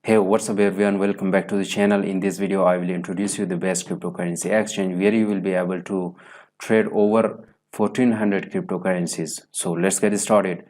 Hey, what's up everyone, welcome back to the channel. In this video I will introduce you the best cryptocurrency exchange where you will be able to trade over 1400 cryptocurrencies. So let's get started.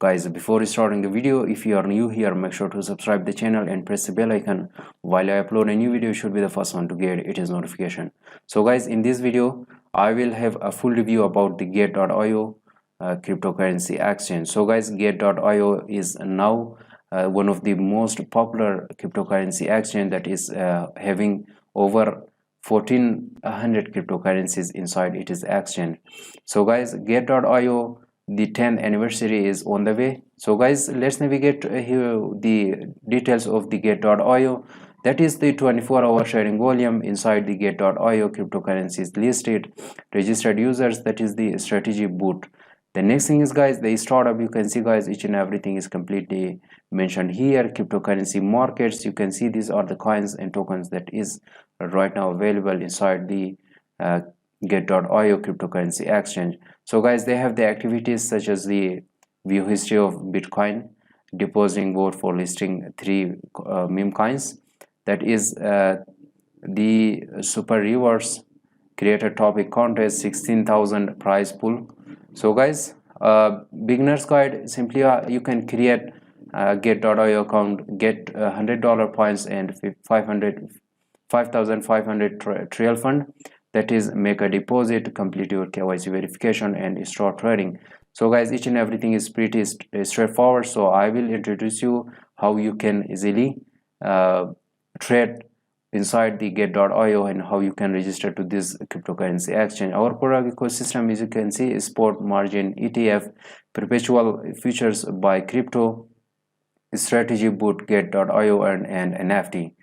Guys, before starting the video, if you are new here, make sure to subscribe the channel and press the bell icon. While I upload a new video, you should be the first one to get its notification. So guys, in this video I will have a full review about the Get.io cryptocurrency exchange. So guys, Get.io is now one of the most popular cryptocurrency exchange that is having over 1400 cryptocurrencies inside its exchange. So guys, Get.io, the 10th anniversary is on the way. So guys, let's navigate here the details of the Get.io. That is the 24-hour sharing volume inside the Get.io cryptocurrencies listed, registered users, that is the strategy boot. The next thing is guys, the startup. You can see guys, each and everything is completely mentioned here. Cryptocurrency markets, you can see these are the coins and tokens that is right now available inside the Get.io cryptocurrency exchange. So guys, they have the activities such as the view history of Bitcoin, depositing vote for listing 3 meme coins, that is the super rewards, create a topic contest, 16,000 prize pool. So guys, beginners guide, simply you can create Get.io account, get $100 points and 5,500 trail fund, that is make a deposit, complete your KYC verification and start trading. So guys, each and everything is pretty straightforward. So I will introduce you how you can easily trade inside the Get.io and how you can register to this cryptocurrency exchange. Our product ecosystem, as you can see, is spot margin ETF, perpetual futures by crypto, strategy boot, Get.io and NFT.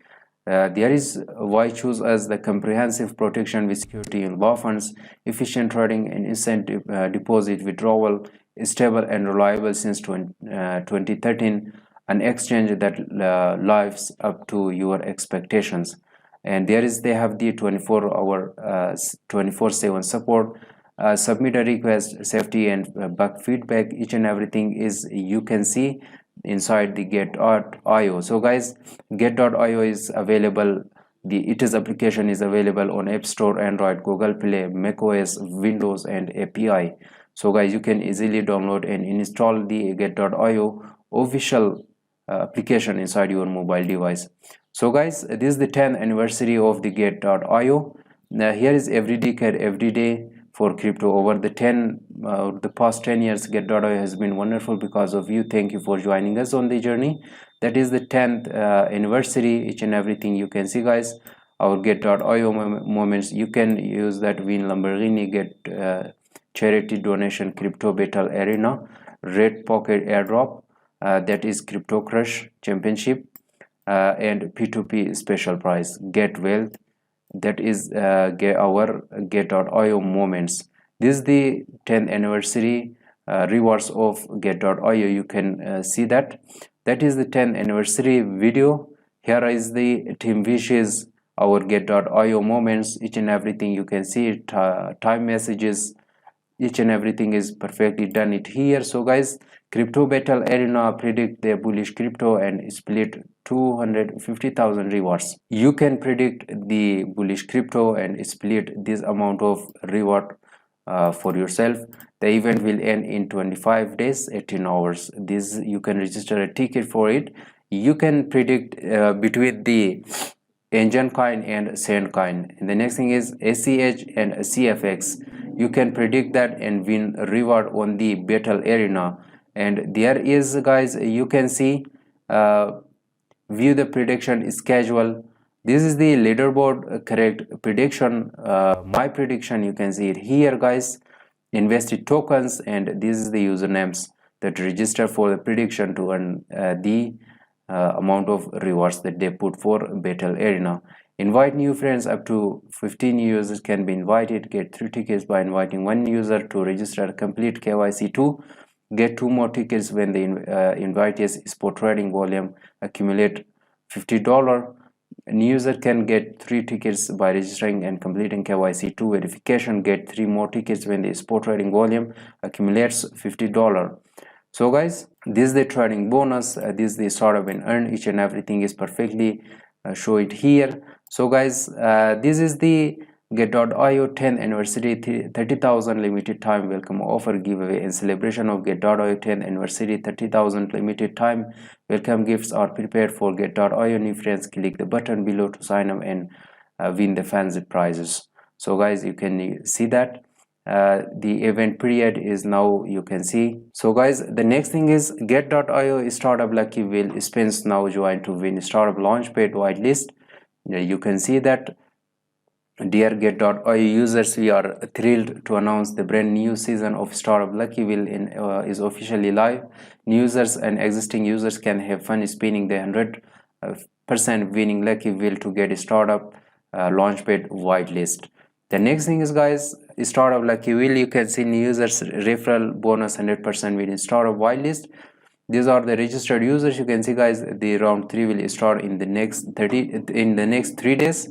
There is why choose as the comprehensive protection with security in law funds, efficient trading and instant deposit withdrawal, stable and reliable since 2013, an exchange that lives up to your expectations. And there is, they have the 24-hour 24/7 support, submit a request, safety and bug feedback. Each and everything is, you can see inside the Get.io. So guys, Get.io is available, its application is available on App Store, Android, Google Play, macOS, Windows and API. So guys, you can easily download and install the Get.io official application inside your mobile device. So guys, this is the 10th anniversary of the Get.io. Now here is every decade, every day for crypto. Over the past 10 years, Get.io has been wonderful because of you. Thank you for joining us on the journey. That is the 10th anniversary. Each and everything you can see guys, our Get.io moments, you can use that, win Lamborghini, get charity donation, crypto battle arena, red pocket airdrop, that is crypto crush championship, and P2P special prize, get wealth, that is our Get.io moments. This is the 10th anniversary rewards of Get.io. You can see that is the 10th anniversary video. Here is the team wishes, our Get.io moments, each and everything you can see it, time messages, each and everything is perfectly done it here. So guys, crypto battle arena, predict the bullish crypto and split 250,000 rewards. You can predict the bullish crypto and split this amount of reward for yourself. The event will end in 25 days, 18 hours. This, you can register a ticket for it. You can predict between the engine coin and sand coin. And the next thing is ACH and CFX. You can predict that and win reward on the battle arena. And there is guys, you can see view the prediction schedule. This is the leaderboard correct prediction, my prediction, you can see it here guys, invested tokens, and this is the usernames that register for the prediction to earn the amount of rewards that they put for battle arena. Invite new friends, up to 15 users can be invited. Get 3 tickets by inviting 1 user to register. Complete KYC 2, get 2 more tickets when the invitees spot trading volume accumulate $50. new user can get 3 tickets by registering and completing KYC. 2 verification, get 3 more tickets when the spot trading volume accumulates $50. So guys, this is the trading bonus. This is the startup and earn. Each and everything is perfectly show it here. So guys, this is the Get.io 10th anniversary 30,000 limited time welcome offer giveaway. In celebration of Get.io 10th anniversary 30,000 limited time welcome gifts are prepared for Get.io new friends. Click the button below to sign up and win the fancy prizes. So guys, you can see that the event period is now, you can see. So guys, the next thing is Get.io startup lucky wheel spins now join to win startup launchpad whitelist. You can see that. Dear Get.io users, we are thrilled to announce the brand new season of Startup Lucky Wheel is officially live. New users and existing users can have fun spinning the 100% winning Lucky Wheel to get a startup launchpad whitelist. The next thing is, guys, Startup Lucky Wheel. You can see new users referral bonus 100% win startup whitelist. These are the registered users. You can see, guys, the round 3 will start in the next 3 days.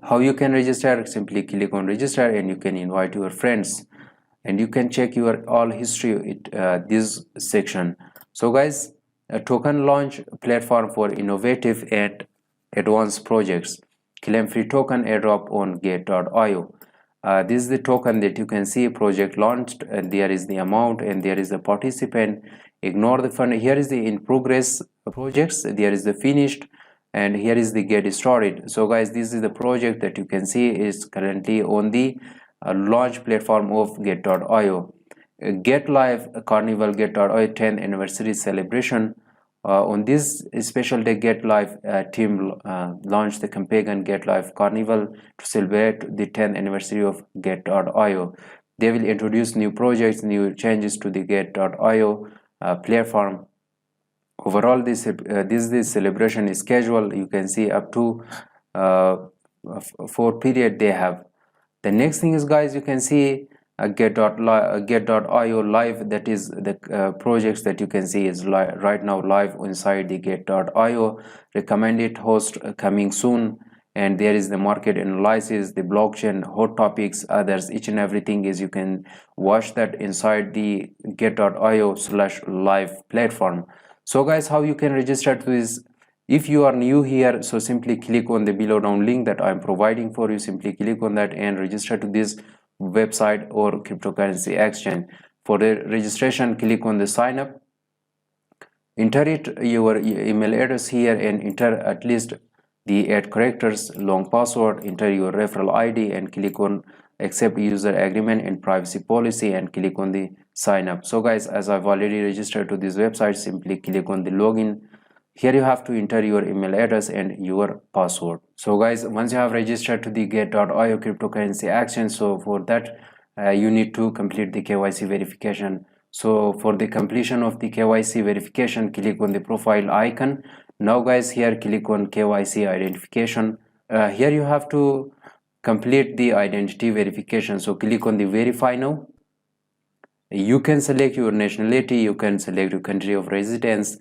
How you can register? Simply click on register and you can invite your friends and you can check your all history this section. So guys, a token launch platform for innovative and advanced projects. Claim free token airdrop on Get.io. This is the token that you can see project launched, and there is the amount and there is the participant. Ignore the fund. Here is the in progress projects, there is the finished, and here is the get started. So guys, this is the project that you can see is currently on the launch platform of Get.io. Get live carnival Get.io 10th anniversary celebration. On this special day, Get Live team launched the campaign Get Live Carnival to celebrate the 10th anniversary of Get.io. They will introduce new projects, new changes to the Get.io platform. Overall, this celebration is casual. You can see up to 4 period they have. The next thing is, guys, you can see Get.io live. That is the projects that you can see is right now live inside the Get.io. Recommended host coming soon, and there is the market analysis, the blockchain, hot topics, others. Each and everything is, you can watch that inside the Get.io/live platform. So guys, how you can register to this? If you are new here, so simply click on the below down link that I'm providing for you. Simply click on that and register to this website or cryptocurrency exchange. For the registration, click on the sign up, enter your email address here and enter at least the 8 characters long password, enter your referral ID and click on accept user agreement and privacy policy and click on the sign up. So guys, as I've already registered to this website, simply click on the login. Here you have to enter your email address and your password. So guys, once you have registered to the Get.io cryptocurrency exchange, so for that you need to complete the KYC verification. So for the completion of the KYC verification, click on the profile icon. Now guys, here click on KYC identification. Here you have to complete the identity verification. So click on the verify now. You can select your nationality, you can select your country of residence,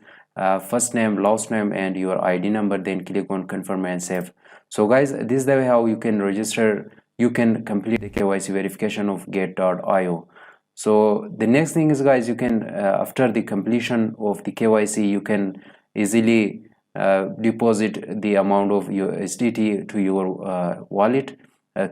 first name, last name and your ID number, then click on confirm and save. So guys, this is the way how you can register, you can complete the KYC verification of Get.io. So the next thing is, guys, you can after the completion of the KYC, you can easily deposit the amount of your USDT to your wallet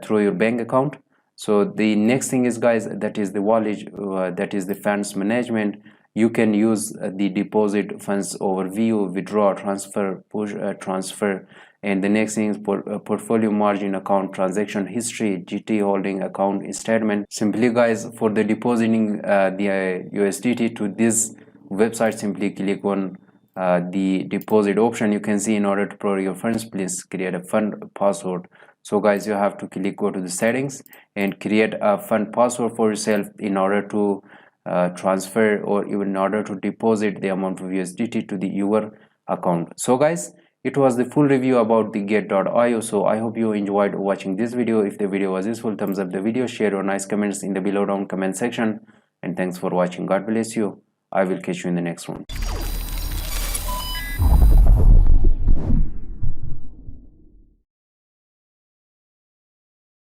through your bank account. So the next thing is, guys, that is the wallet, that is the funds management. You can use the deposit funds overview, withdraw, transfer, push, transfer, and the next thing is portfolio margin account, transaction history, GT holding account statement. Simply, guys, for the depositing the USDT to this website, simply click on the deposit option. You can see in order to protect your funds, please create a fund password. So guys, you have to go to the settings and create a fund password for yourself in order to transfer or even in order to deposit the amount of USDT to your account. So guys, it was the full review about the Get.io. So I hope you enjoyed watching this video. If the video was useful, thumbs up the video, share your nice comments in the below down comment section, and thanks for watching. God bless you. I will catch you in the next one.